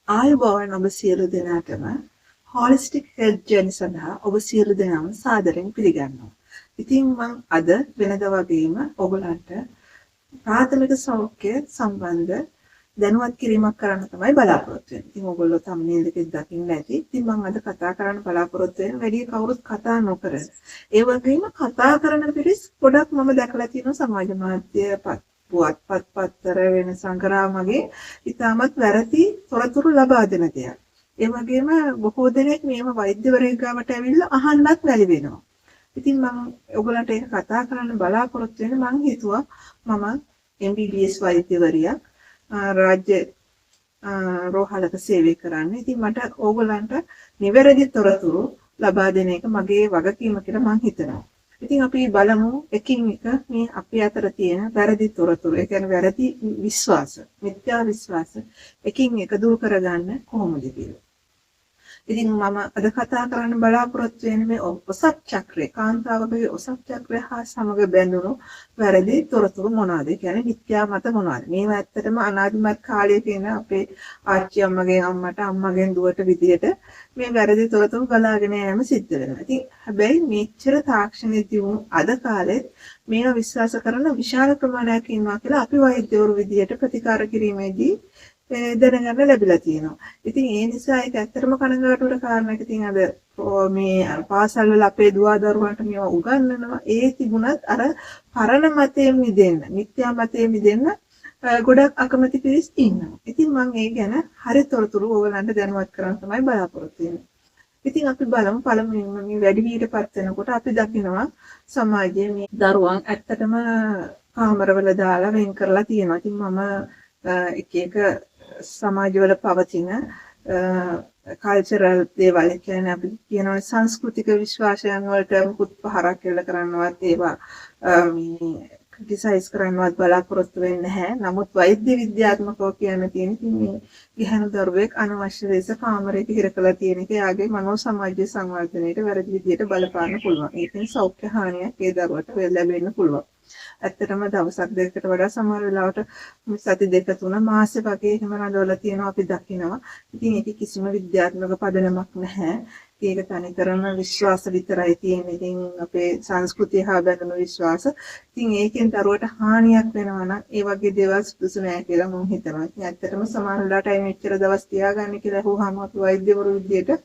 ආයුබෝවන් ඔබ සියලු දෙනාටම holistic health journey සඳහා ඔබ සියලු දෙනාම සාදරයෙන් පිළිගන්නවා. ඉතින් මම අද වෙනද වගේම ඔයගලන්ට ප්‍රාථමික සෞඛ්‍ය සම්බන්ධ දැනුවත් කිරීමක් කරන්න තමයි බලාපොරොත්තු වෙන්නේ. ඉතින් ඔයගොල්ලෝ thumbnail එකේ දකින්න ඇති. ඉතින් මම අද කතා කරන්න බලාපොරොත්තු වෙන වැඩි කවුරුත් කතා නොකර. ඒ වගේම කතා කරන පිරිස් ගොඩක් මම දැකලා තියෙනවා සමාජ මාධ්‍ය පුවත්පත් පත්තර වෙන සංග්‍රහමගේ ඉතාමත් වැරදි තොරතුරු ලබා දෙන දෙයක්. ඒ වගේම බොහෝ දෙනෙක් මේව වෛද්‍යවරයෙක් ගාවට ඇවිල්ලා අහන්නත් බැරි වෙනවා. ඉතින් මම ඔයගලන්ට ඒක කතා කරන්න බලාපොරොත්තු වෙන මම හිතුවා මම MBBS වෛද්‍යවරියක් රාජ්‍ය රෝහලක සේවය කරන්න. ඉතින් මට ඕගලන්ට නිවැරදි තොරතුරු ලබා දෙන එක මගේ වගකීම කියලා මම හිතනවා. ඉතින් අපි බලමු එකින් එක මේ අපි අතර තියෙන වැරදි තොරතුරු, ඒ කියන්නේ වැරදි විශ්වාස, මිත්‍යා විශ්වාස එකින් එක දුරු කරගන්න කොහොමද කියලා. ඉතින් මම අද කතා කරන්න බලාපොරොත්තු වෙන්නේ මේ ඔසප් චක්‍රය, කාන්තාවකගේ ඔසප් චක්‍රය හා සමග බැඳුණු වැරදි තොරතුරු මොනවාද? ඒ කියන්නේ මිත්‍යා මත මොනවාද? මේවා ඇත්තටම අනාදිමත් කාලයේ තියෙන අපේ ආච්චි අම්මගෙන් අම්මට, අම්මගෙන් දුවට විදියට මේ වැරදි තොරතුරු ගලාගෙන යෑම සිද්ධ වෙනවා. ඉතින් හැබැයි මෙච්චර තාක්ෂණයේ දියුණු අද කාලෙත් මේවා විශ්වාස කරන විශාල ප්‍රමාණයක් ඉන්නවා කියලා අපි වෛද්‍යවරු විදියට ප්‍රතිකාර කිරීමේදී දැනගන්න ලැබිලා තියෙනවා. ඉතින් ඒ නිසා ඒක ඇත්තටම කනගාටුවට කාරණයක්. ඉතින් අද මේ පාසල් වල අපේ දුවා දරුවන්ට මේවා උගන්වනවා. ඒ තිබුණත් අර පරණ මතයෙන් මිදෙන්න, මිත්‍යා මතයෙන් මිදෙන්න ගොඩක් අකමැති පිරිස් ඉන්නවා. ඉතින් මම ඒ ගැන හරි තොරතුරු ඕගලන්ට දැනුවත් කරන්න තමයි බලාපොරොත්තු වෙන්නේ. ඉතින් අපි බලමු පළමුවෙන්ම මේ වැඩිවියටපත් වෙනකොට අපි දකිනවා සමාජයේ මේ දරුවන් ඇත්තටම කාමරවල දාලා වෙන් කරලා තියෙනවා. ඉතින් මම එක එක සමාජවල පවතින කල්චරල් දේවල් කියන්නේ අපි කියනවා සංස්කෘතික විශ්වාසයන් වලට මුකුත් පහරක් එල්ල කරන්නවත් ඒවා මේ ක්‍රිටිසයිස් කරන්නවත් බලාපොරොත්තු වෙන්නේ නැහැ. නමුත් වෛද්‍ය විද්‍යාත්මකව කියන්න තියෙන මේ ගහන දරුවෙක් අනවශ්‍ය ලෙස කාමරයක හිර කරලා තියෙන එක යාගේ මනෝ සමාජීය සංවර්ධනයට වැරදි විදියට බලපාන්න පුළුවන්. ඒකෙන් සෞඛ්‍ය හානියක් ඒ දරුවට ලැබෙන්න පුළුවන්. ඇත්තටම දවසක් දෙකකට වඩා සමහර වෙලාවට සති දෙක තුන මාසෙ වගේ එහෙම රඳවලා තියෙනවා අපි දකිනවා. ඉතින් ඒක කිසිම විද්‍යාත්මක පදනමක් නැහැ. ඒක තනිකරම විශ්වාස විතරයි තියෙන්නේ. ඉතින් අපේ සංස්කෘතිය හා බැඳුණු විශ්වාස. ඉතින් ඒකෙන් දරුවට හානියක් වෙනවා නම් ඒ වගේ දේවල් සුදුසු නෑ කියලා මම හිතනවා. ඉතින් ඇත්තටම සමහර වෙලාවට මෙච්චර දවස් තියාගන්න කියලා අහුවාම අපි වෛද්‍යවරු විදියට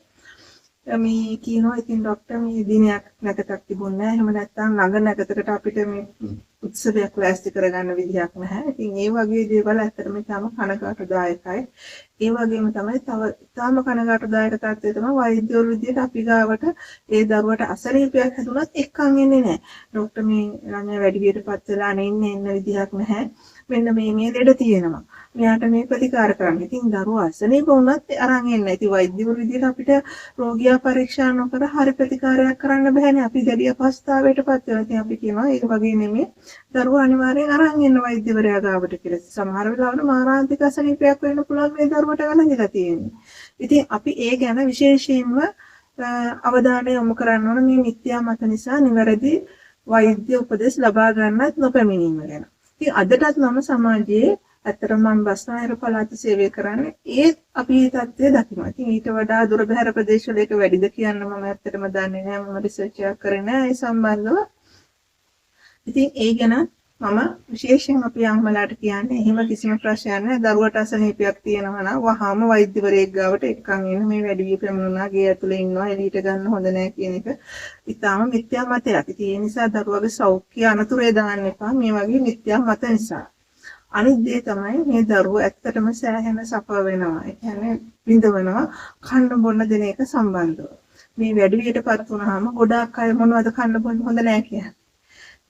මේ කියනවා ඉතින් ડોක්ටර් මේ දිනයක් නැකතක් තිබුණේ නැහැ. එහෙම නැත්නම් ළඟ නැකතකට අපිට මේ උත්සවයක් ලෑස්ති කරගන්න විදිහක් නැහැ. ඉතින් ඒ වගේ දේවල් ඇත්තටම තම කනගාටුදායකයි. ඒ වගේම තමයි තම කනගාටුදායක තත්ත්වය තමයි වෛද්‍යවරු විදිහට අපි ගාවට ඒ දරුවට අසනීපයක් හැදුනත් එක්කන් එන්නේ නැහැ. ડોක්ටර් මේ ළමයා වැඩි වියටපත් වෙලා ඉන්න විදිහක් නැහැ. මෙන්න මේ ලෙඩ තියෙනවා. මෙයාට මේ ප්‍රතිකාර කරන්න. ඉතින් දරුවා අසනීප වුණත් අරන් එන්න. ඉතින් වෛද්‍යවරු විදිහට අපිට රෝගියා පරීක්ෂා නොකර හරි ප්‍රතිකාරයක් කරන්න බෑනේ. අපි දැඩි අපහසුතාවයටපත් වෙනවා. ඉතින් අපි කියනවා ඒක වගේ නෙමෙයි. දරුවා අනිවාර්යෙන් අරන් එන්න වෛද්‍යවරයා ගාවට කියලා. සමහර වෙලාවට මාරාන්තික අසනීපයක් වෙන්න පුළුවන් මේ දරුවට වැළඳිලා තියෙන්නේ. ඉතින් අපි ඒ ගැන විශේෂයෙන්ම අවධානය යොමු කරන්න ඕන මේ මිත්‍යා මත නිසා නිවැරදි වෛද්‍ය උපදෙස් ලබා ගන්නත් නොපැමිණීම ගැන. ඉතින් අදටත් මම සමාජයේ ඇත්තටම මම බස්නාහිර පළාත සේවය කරන්නේ ඒත් අපි මේ தත්ත්වය දකිනවා. ඉතින් ඊට වඩා දුර බැහැර ප්‍රදේශවල ඒක වැඩිද කියන්න මම ඇත්තටම දන්නේ නැහැ. මම රිසර්ච් එකක් කරේ නැහැ ඒ සම්බන්ධව. ඉතින් ඒ ගැන මම විශේෂයෙන් අපි අම්මලාට කියන්නේ එහෙම කිසිම ප්‍රශ්නයක් නැහැ. දරුවට අසනීපයක් තියෙනවා නම් වහාම වෛද්‍යවරයෙක් ගාවට එක්කන් එන්න මේ වැඩි විය ප්‍රමුණා ගේ ඇතුලේ ඉන්නවා එළියට ගන්න හොඳ නැහැ කියන එක ඉතාලම මිත්‍යා මතයක්. ඉතින් ඒ නිසා දරුවගේ සෞඛ්‍ය අනතුරේ දාන්න එපා මේ වගේ මිත්‍යා මත නිසා. අනිත් දේ තමයි මේ දරුවෝ ඇත්තටම සෑහෙන සපව වෙනවා. ඒ කියන්නේ විඳවනවා කන්න බොන්න දෙන එක සම්බන්ධව. මේ වැඩි වියටපත් වුණාම ගොඩාක් අය මොනවද කන්න බොන්න හොඳ නැහැ කියන්නේ.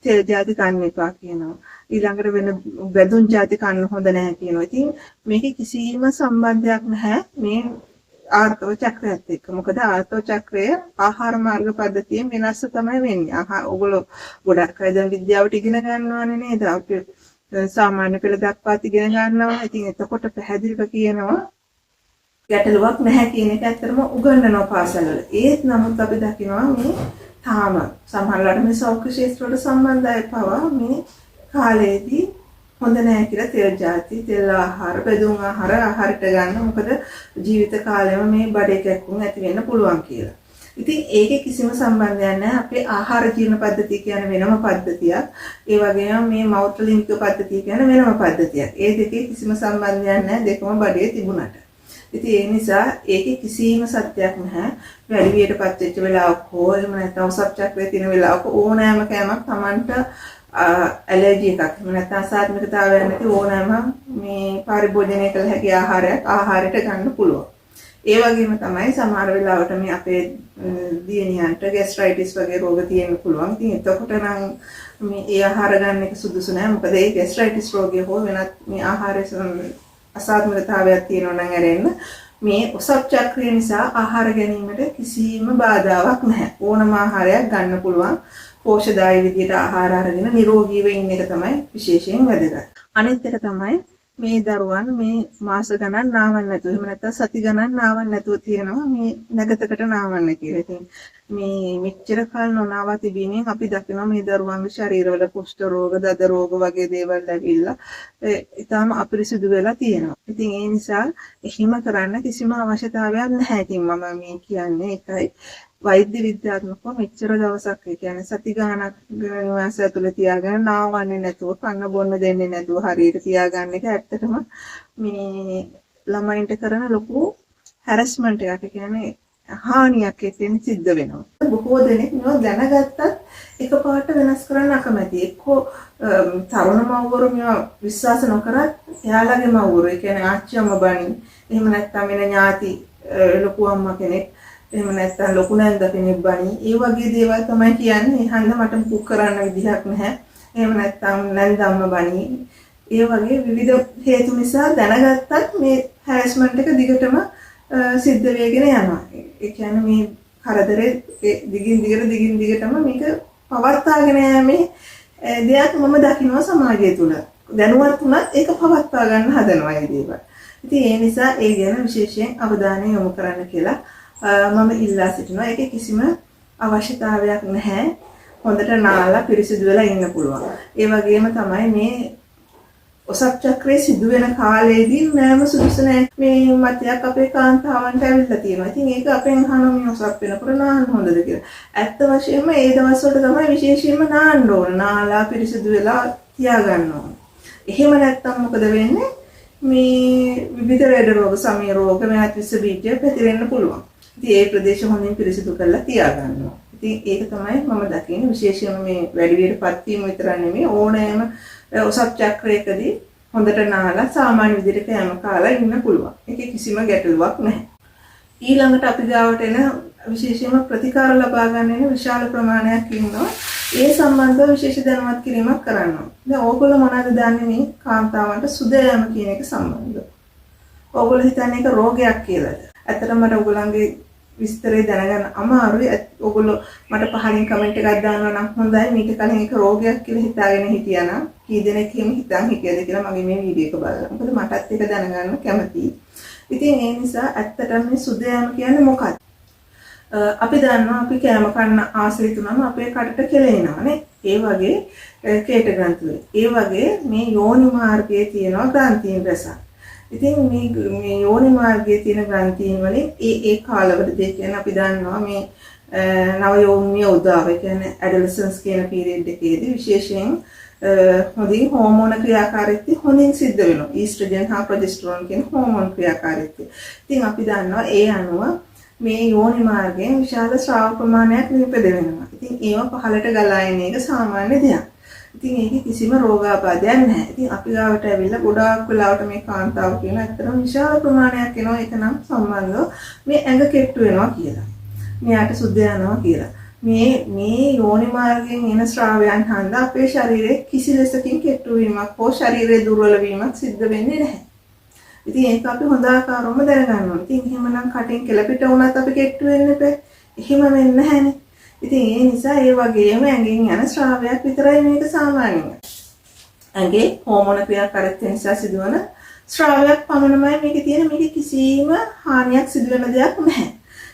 තෙල් ಜಾති කන්න එපා කියනවා. ඊළඟට වෙන බැදුම් ಜಾති කන්න හොඳ නැහැ කියනවා. ඉතින් මේකේ කිසිම සම්බන්ධයක් නැහැ මේ ආර්තව චක්‍රයත් එක්ක. මොකද ආර්තව චක්‍රය ආහාර මාර්ග පද්ධතියෙන් වෙනස් තමයි වෙන්නේ. ඔයගොල්ලෝ ගොඩක් අය දැන් විද්‍යාවට ඉගෙන ගන්නවානේ නේද? අපි සාමාන්‍ය පෙළ දක්වාත් ඉගෙන ගන්නවා. ඉතින් එතකොට පැහැදිලිව කියනවා ගැටලුවක් නැහැ කියන එක ඇත්තටම උගන්වනවා පාසල්වල. ඒත් නමුත් අපි දකිනවා මේ තාම සමහරවිට මේ සෞඛ්‍ය ශාස්ත්‍ර වලට සම්බන්ධ අය පවා මේ කාලේදී හොඳ නැහැ කියලා තෙල් ಜಾති, තෙල් ආහාර, බෙදුම් ආහාරට ගන්න. මොකද ජීවිත කාලෙම මේ බඩේ කැක්කුම් ඇති වෙන්න පුළුවන් කියලා. ඉතින් ඒකේ කිසිම සම්බන්ධයක් නැහැ. අපේ ආහාර ජීවන පද්ධතිය කියන්නේ වෙනම පද්ධතියක්. ඒ වගේම මේ මෞත්‍රලිංගික පද්ධතිය කියන්නේ වෙනම පද්ධතියක්. ඒ දෙකේ කිසිම සම්බන්ධයක් නැහැ. දෙකම බඩේ තිබුණාට. ඉතින් ඒ නිසා ඒකේ කිසිම සත්‍යයක් නැහැ. වැඩි වියටපත් වෙච්ච වෙලාවක හෝ එහෙම නැත්නම් උසස් චක්‍රයේ තියෙන වෙලාවක ඕනෑම කෑමක් Tamanට ඇලර්ජි එකක් එහෙම නැත්නම් අසාත්මිකතාවයක් නැති ඕනෑම මේ පරිභෝජනය කළ හැකි ආහාරයට ගන්න පුළුවන්. ඒ වගේම තමයි සමහර වෙලාවට මේ අපේ දියණියන්ට ગેස්ට්‍රයිටිස් වගේ රෝග තියෙන්න පුළුවන්. ඉතින් එතකොට නම් මේ ඒ ආහාර ගන්න එක සුදුසු නෑ. මොකද ඒ ગેස්ට්‍රයිටිස් රෝගය හෝ වෙනත් මේ ආහාරයේ අසාත්මිකතාවයක් තියෙනවා නම් ඇරෙන්න මේ ඔසප් චක්‍රය නිසා ආහාර ගැනීමට කිසිම බාධාවක් නැහැ. ඕනම ආහාරයක් ගන්න පුළුවන්. පෝෂදායී විදිහට ආහාර අරගෙන නිරෝගීව ඉන්න එක තමයි විශේෂයෙන් වැදගත්. අනිත් එක තමයි මේ දරුවන් මේ මාස ගණන් නාවන්න නැතුව එහෙම නැත්නම් සති ගණන් නාවන්න නැතුව තියෙනවා මේ නැගතකට නාවන්න කියලා. ඉතින් මේ මෙච්චර කල් නොනාවා තිබීමෙන් අපි දකිනවා මේ දරුවන්ගේ ශරීරවල කුෂ්ඨ රෝග, දද රෝග වගේ දේවල් ඇවිල්ලා ඊටාම අපිරිසිදු වෙලා තියෙනවා. ඉතින් ඒ නිසා එහෙම කරන්න කිසිම අවශ්‍යතාවයක් නැහැ. ඉතින් මම මේ කියන්නේ ඒකයි වෛද්‍ය විද්‍යාත්මකව මෙච්චර දවසක් ඒ කියන්නේ සති ගණනක් නිවාසය ඇතුළේ තියාගෙන නාවන්නේ නැතුව කන්න බොන්න දෙන්නේ නැතුව හරියට තියාගන්න එක ඇත්තටම මේ ළමයින්ට කරන ලොකු හැරස්මන්ට් එකක්. ඒ කියන්නේ හානියක් එතෙන් සිද්ධ වෙනවා. බොහෝ දෙනෙක් මේවා දැනගත්තත් එකපාරට වෙනස් කරන්න අකමැති. එක්කෝ තරුණ මව්වරු මේවා විශ්වාස නොකරත් එයාලගේ මව්වරු ඒ කියන්නේ ආච්චි අම්මා බණි එහෙම නැත්නම් වෙන ඥාති ලොකු අම්මා කෙනෙක් එහෙම නැත්නම් ලොකු නැන්ද කෙනෙක් බණි ඒ වගේ දේවල් තමයි කියන්නේ. හන්ද මට මුක් කරන්න විදිහක් නැහැ. එහෙම නැත්නම් නැන්දම්ම බණි ඒ වගේ විවිධ හේතු නිසා දැනගත්තත් මේ හැරස්මන්ට් එක දිගටම සිද්ධ වෙගෙන යනවා. ඒ කියන්නේ මේ කරදරේ දිගින් දිගටම මේක පවත්වාගෙන යෑමේ දෙයක් මම දකිනවා සමාජය තුළ. දැනුවත් වුණත් ඒක පවත්වා ගන්න හදනවා මේ දේවල්. ඉතින් ඒ නිසා ඒ ගැන විශේෂයෙන් අවධානය යොමු කරන්න කියලා මම ඉල්ලා සිටිනවා. ඒකේ කිසිම අවශ්‍යතාවයක් නැහැ. හොඳට නාලා පිරිසිදු වෙලා ඉන්න පුළුවන්. ඒ වගේම තමයි මේ ඔසප් චක්‍රයේ සිදුවෙන කාලයේදී නෑම සුදුසු නෑ මේ මතයක් අපේ කාන්තාවන්ට ඇවිල්ලා තියෙනවා. ඉතින් ඒක අපෙන් අහනවා මේ ඔසප් වෙනකොට නාන්න හොඳද කියලා. ඇත්ත වශයෙන්ම ඒ දවස්වල තමයි විශේෂයෙන්ම නාන්න ඕන. නාලා පිරිසිදු වෙලා තියාගන්න ඕන. එහෙම නැත්තම් මොකද වෙන්නේ? මේ විවිධ ලෙඩ රෝග, සමී රෝග, මෙහත් විස බීජ පැතිරෙන්න පුළුවන්. ඉතින් ඒ ප්‍රදේශ හොඳින් පිරිසිදු කරලා තියාගන්න ඕන. ඉතින් ඒක තමයි මම දකින්නේ විශේෂයෙන්ම මේ වැඩි විදිහටපත් වීම විතර නෙමෙයි ඕනෑම ඔසප් චක්‍රයකදී හොඳට නාලා සාමාන්‍ය විදිහට කෑම කාලා ඉන්න පුළුවන්. ඒකේ කිසිම ගැටලුවක් නැහැ. ඊළඟට අපි ගාවට එන විශේෂයෙන්ම ප්‍රතිකාර ලබා ගන්න වෙන විශාල ප්‍රමාණයක් ඉන්නවා. ඒ සම්බන්ධව විශේෂ දැනුවත් කිරීමක් කරන්න ඕනේ. දැන් ඕගොල්ලෝ මොනවද දන්නේ මේ කාන්තාවන්ට සුදෑම කියන එක සම්බන්ධව? ඕගොල්ලෝ හිතන්නේ ඒක රෝගයක් කියලාද? ඇත්තටම මට ඕගොල්ලන්ගේ විස්තරය දැනගන්න අමාරුයි. ඕගොල්ලෝ මට පහලින් කමෙන්ට් එකක් දානවා නම් හොඳයි. මේක කලින් ඒක රෝගයක් කියලා හිතාගෙන හිටියා නම් කී දෙනෙක් එහෙම හිතන් හිටියද කියලා මගේ මේ වීඩියෝ එක බලලා. මොකද මටත් ඒක දැනගන්න කැමතියි. ඉතින් ඒ නිසා ඇත්තටම මේ සුදෑම කියන්නේ මොකක්ද? අපි දන්නවා අපි කෑම කන්න ආසයි තුනම අපේ කටට කෙලෙනවානේ. ඒ වගේ කේට ග්‍රන්ථි වල. ඒ වගේ මේ යෝනි මාර්ගයේ තියෙනවා ග්‍රන්ථීන් රසක්. ඉතින් මේ යෝනි මාර්ගයේ තියෙන ග්‍රන්ථීන් වලින් ඒ කාලවලදී කියන්නේ අපි දන්නවා මේ නව යෝනිය උදාව කියන්නේ ඇඩොලසන්ස් කියන පීරියඩ් එකේදී විශේෂයෙන් හොඳින් හෝමෝන ක්‍රියාකාරීත්වය හොඳින් සිද්ධ වෙනවා. ඊස්ට්‍රජන් හා ප්‍රොජෙස්ටරෝන් කියන හෝමෝන් ක්‍රියාකාරීත්වය. ඉතින් අපි දන්නවා ඒ අනුව මේ යෝනි මාර්ගයෙන් විශාල ශ්‍රාව ප්‍රමාණයක් නිපද වෙනවා. ඉතින් ඒව පහළට ගලා එන එක සාමාන්‍ය දෙයක්. ඉතින් ඒකේ කිසිම රෝගාබාධයක් නැහැ. ඉතින් අපි ගාවට ඇවිල්ලා ගොඩාක් වෙලාවට මේ කාන්තාව කියන ඇත්තටම විශාල ප්‍රමාණයක් එනවා. ඒක නම් සම්බන්ධව මේ ඇඟ කෙට්ටු වෙනවා කියලා. මෙයාට සුද්ධ යනවා කියලා. මේ යෝනි මාර්ගයෙන් එන ශ්‍රාවයන් හන්දා අපේ ශරීරයේ කිසි ලෙසකින් කෙට්ටු වීමක් හෝ ශරීරයේ දුර්වල වීමක් සිද්ධ වෙන්නේ නැහැ. ඉතින් ඒක අපි හොඳ ආකාරවම දැනගන්න ඕනේ. ඉතින් එහෙමනම් කටින් කෙලපිට වුණත් අපි කෙට්ටු වෙන්න එපා. එහෙම වෙන්නේ නැහැනේ. ඉතින් ඒ නිසා ඒ වගේම ඇඟෙන් යන ශ්‍රාවයක් විතරයි මේක සාමාන්‍යයෙන්. ඇඟේ හෝමෝන ක්‍රියාකාරීත්වය නිසා සිදුවන ශ්‍රාවයක් පමණමයි මේකේ තියෙන. මේකේ කිසිම හානියක් සිදු වෙන දෙයක් නැහැ.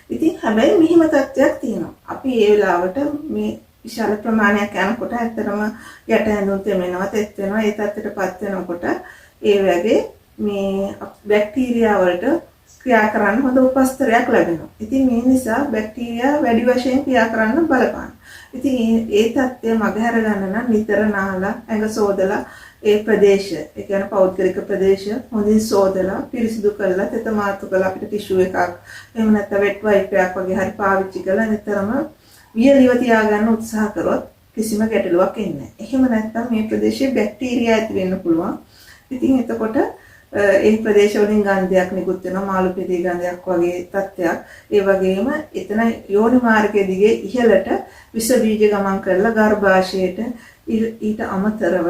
ඉතින් හැබැයි මෙහිම තත්ත්වයක් තියෙනවා. අපි ඒ වෙලාවට මේ විශාල ප්‍රමාණයක් යනකොට ඇත්තටම යට ඇඳුම් තෙමෙනවා, තෙත් වෙනවා. ඒ තත්ත්වයටපත් වෙනකොට ඒ වගේ මේ බැක්ටීරියා වලට ක්‍රියා කරන්න හොඳ උපස්තරයක් ලැබෙනවා. ඉතින් මේ නිසා බැක්ටීරියා වැඩි වශයෙන් ක්‍රියා කරන්න බලපානවා. ඉතින් ඒ தත්ත්වය මගහැර ගන්න නම් නිතර නාලා ඇඟ සෝදලා ඒ ප්‍රදේශ, ඒ කියන්නේ පෞද්ගලික ප්‍රදේශ හොඳින් සෝදලා පිරිසිදු කරලා තෙත මාතු කරලා අපිට ටිෂු එකක් එහෙම නැත්නම් වෙට් වයිප් එකක් වගේ හරි පාවිච්චි කරලා නිතරම වියලිව තියාගන්න උත්සාහ කරොත් කිසිම ගැටලුවක් එන්නේ නැහැ. එහෙම නැත්නම් මේ ප්‍රදේශයේ බැක්ටීරියා ඇති වෙන්න පුළුවන්. ඉතින් එතකොට ඒ ප්‍රදේශ වලින් ගන්ධයක් නිකුත් වෙනවා, මාළු පිටි ගන්ධයක් වගේ තත්ත්වයක්. ඒ වගේම එතන යෝනි මාර්ගයේ දිගේ ඉහළට විස බීජ ගමන් කරලා ගර්භාෂයට ඊට අමතරව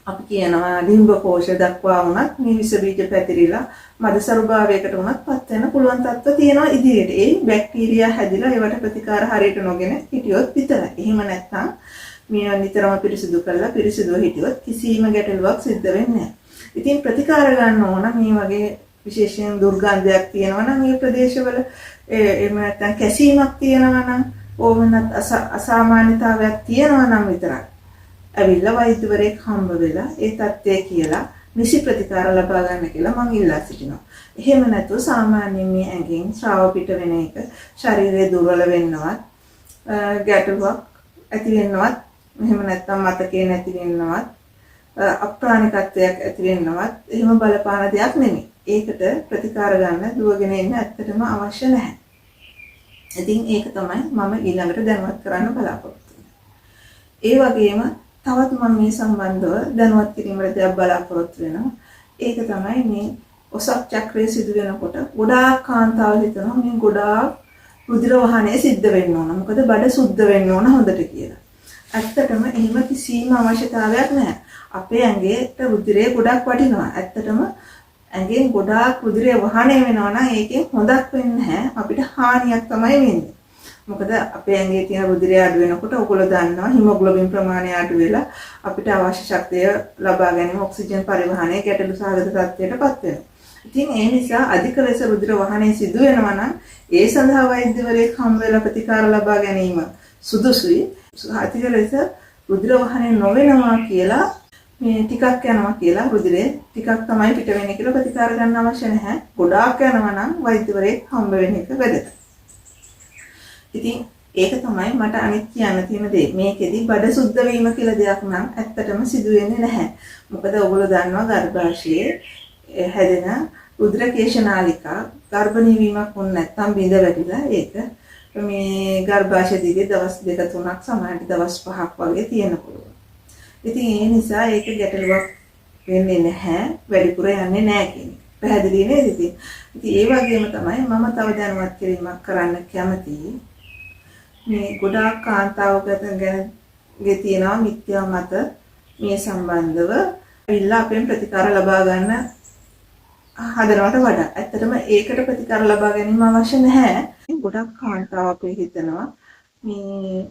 අපි කියනවා ඩිම්බ කෝෂ දක්වා වුණත් මේ විස බීජ පැතිරිලා මදසරු භාවයකට වුණත් පත් වෙන පුළුවන් තත්ත්ව තියෙනවා ඉදිරියට. ඒ බැක්ටීරියා හැදිලා ඒවට ප්‍රතිකාර හරියට නොගෙන හිටියොත් විතරයි. එහෙම නැත්නම් මේ නිතරම පිරිසිදු කරලා පිරිසිදුව හිටියොත් කිසිම ගැටලුවක් සිද්ධ වෙන්නේ නැහැ. ඉතින් ප්‍රතිකාර ගන්න ඕන මේ වගේ විශේෂයෙන් දුර්ගන්ධයක් තියෙනවා නම් මේ ප්‍රදේශවල එහෙම නැත්නම් කැසීමක් තියෙනවා නම් ඕවනත් අසාමාන්‍යතාවයක් තියෙනවා නම් විතරක් ඇවිල්ලා වෛද්‍යවරයෙක් හම්බ වෙලා ඒ තත්ත්වය කියලා නිසි ප්‍රතිකාර ලබා ගන්න කියලා මම ඉල්ලා සිටිනවා. එහෙම නැතුව සාමාන්‍යයෙන් මේ ඇඟෙන් ශ්‍රාව පිට වෙන එක ශරීරය දුර්වල වෙන්නවත් ගැටලුවක් ඇති වෙන්නවත් එහෙම නැත්නම් මතකේ නැති වෙන්නවත් අප්‍රාණිකත්වයක් ඇති වෙන්නවත් එහෙම බලපාන දෙයක් නෙමෙයි. ඒකට ප්‍රතිකාර ගන්න දුවගෙන ඉන්න ඇත්තටම අවශ්‍ය නැහැ. ඉතින් ඒක තමයි මම ඊළඟට දැනුවත් කරන්න බලාපොරොත්තු වෙන්නේ. ඒ වගේම තවත් මම මේ සම්බන්ධව දැනුවත් කිරීමට දෙයක් බලාපොරොත්තු වෙනවා. ඒක තමයි මේ ඔසප් චක්‍රය සිදු වෙනකොට ගොඩාක් කාන්තාවල් හිතනවා මේ ගොඩාක් රුධිර වහනය සිද්ධ වෙන්න ඕන. මොකද බඩ සුද්ධ වෙන්න ඕන හොඳට කියලා. ඇත්තටම එහෙම කිසිම අවශ්‍යතාවයක් නැහැ. අපේ ඇඟේට රුධිරය ගොඩක් වටිනවා. ඇත්තටම ඇඟෙන් ගොඩාක් රුධිරය වහනය වෙනවා නම් ඒකෙන් හොඳක් වෙන්නේ නැහැ. අපිට හානියක් තමයි වෙන්නේ. මොකද අපේ ඇඟේ තියෙන රුධිරය අඩු වෙනකොට ඔයගොල්ලෝ දන්නවා හිමොග්ලොබින් ප්‍රමාණය අඩු වෙලා අපිට අවශ්‍ය ශක්තිය ලබා ගැනීම ඔක්සිජන් පරිවහනය ගැටලු සහගත තත්ත්වයකටපත් වෙනවා. ඉතින් ඒ නිසා අධික ලෙස රුධිර වහනය සිදු වෙනවා නම් ඒ සඳහා වෛද්‍යවරයෙක් හම්බ වෙලා ප්‍රතිකාර ලබා ගැනීම සුදුසුයි. අධික ලෙස රුධිර වහනය නොවෙනවා කියලා මේ ටිකක් යනවා කියලා රුධිරේ ටිකක් තමයි පිට වෙන්නේ කියලා ප්‍රතිකාර ගන්න අවශ්‍ය නැහැ. ගොඩාක් යනවා නම් වෛද්‍යවරයෙක් හම්බ වෙන එක වැදගත්. ඉතින් ඒක තමයි මට අනිත් කියන්න තියෙන දේ. මේකෙදි බඩ සුද්ධ වීම කියලා දෙයක් නම් ඇත්තටම සිදු වෙන්නේ නැහැ. මොකද ඔයගොල්ලෝ දන්නවා ගර්භාෂයේ හැදෙන රුධිර කේශනාලිකා ගර්භණී වීමක් වුණ නැත්නම් බිඳ වැටිලා ඒක මේ ගර්භාෂය දිගේ දවස් 2-3ක් සමහරට දවස් 5ක් වගේ තියෙන්න පුළුවන්. ඉතින් ඒ නිසා ඒක ගැටලුවක් වෙන්නේ නැහැ. වැඩිපුර යන්නේ නැහැ කියන එක. පැහැදිලි නේද ඉතින්? ඒ වගේම තමයි මම තව දැනුවත් කිරීමක් කරන්න කැමතියි. මේ ගොඩාක් කාන්තාවක ගැන තියෙනවා මිත්‍යා මත මේ සම්බන්ධව ඉල්ලා අපෙන් ප්‍රතිකාර ලබා ගන්න හදනවට වඩා ඇත්තටම ඒකට ප්‍රතිකාර ලබා ගැනීම අවශ්‍ය නැහැ. ගොඩක් කාන්තාවක් හිතනවා මේ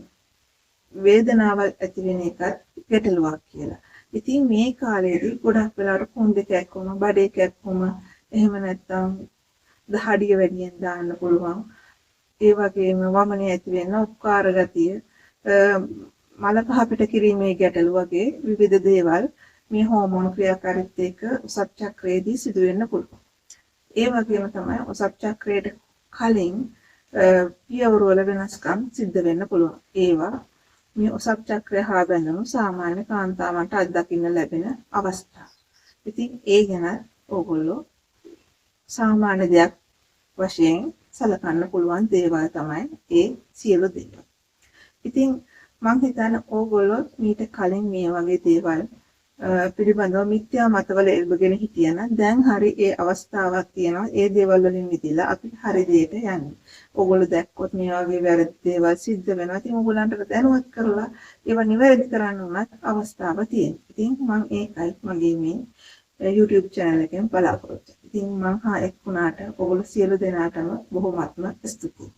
වේදනාව ඇති වෙන එකත් ගැටලුවක් කියලා. ඉතින් මේ කාලේදී ගොඩක් වෙලාවට කොන්දේ කැක්කුම, බඩේ කැක්කුම, එහෙම නැත්නම් දහඩිය වැඩියෙන් දාන්න පුළුවන්. ඒ වගේම වමනේ ඇති වෙන උපකාර ගතිය, මල පහ පිට කිරීමේ ගැටලු වගේ විවිධ දේවල් මේ හෝමෝන ක්‍රියාකාරීත්වය එක්ක ඔසප් චක්‍රයේදී සිදු වෙන්න පුළුවන්. ඒ වගේම තමයි ඔසප් චක්‍රයට කලින් පියවර වල වෙනස්කම් සිද්ධ වෙන්න පුළුවන්. ඒවා මේ ඔසප් චක්‍රය හා බැඳුණු සාමාන්‍ය කාන්තාවන්ට අත්දකින්න ලැබෙන අවස්ථා. ඉතින් ඒ ගැන ඕගොල්ලෝ සාමාන්‍ය දෙයක් වශයෙන් සලකන්න පුළුවන් දේවල් තමයි ඒ සියලු දේවල්. ඉතින් මම හිතන්නේ ඕගොල්ලෝ මීට කලින් මේ වගේ දේවල් පිළිබඳව මිත්‍යා මතවල එල්බගෙන හිටියනම් දැන් හරි ඒ අවස්ථාවක් තියෙනවා. ඒ දේවල් වලින් මිදලා අපි හරි දෙයට යන්නේ. ඕගොල්ලෝ දැක්කොත් මේ වගේ වැරදි දේවල් සිද්ධ වෙනවා. ඉතින් ඕගොල්ලන්ට දැනුවත් කරලා ඒවා නිවැරදි කරන්න උනත් අවස්ථාවක් තියෙනවා. ඉතින් මම ඒකයි මගේ මේ YouTube channel එකෙන් බලාපොරොත්තු. ඉතින් මම එක්ුණාට ඕගොල්ලෝ සියලු දෙනාටම බොහොමත්ම ස්තුතියි.